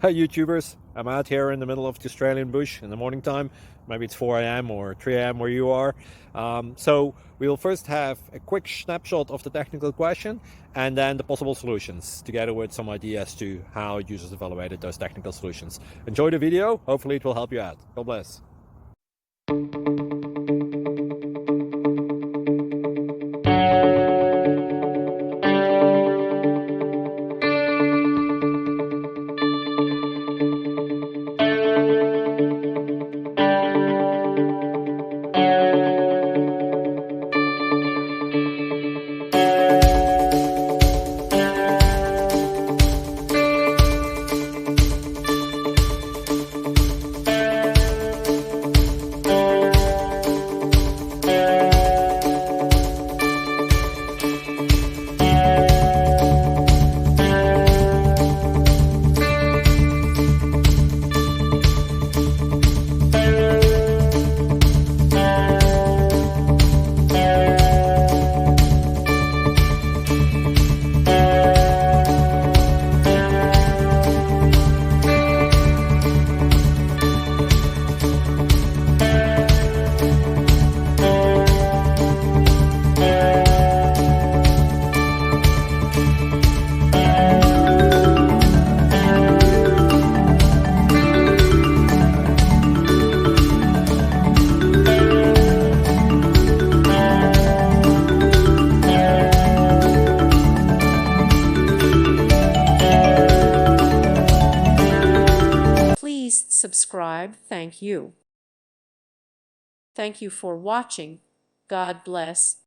Hi YouTubers, I'm out here in the middle of the Australian bush in the morning time. Maybe it's 4 a.m. or 3 a.m. where you are. So we will first have a quick snapshot of the technical question and then the possible solutions, together with some ideas to how users evaluated those technical solutions. Enjoy the video, hopefully it will help you out. God bless. Please subscribe. Thank you. Thank you for watching. God bless.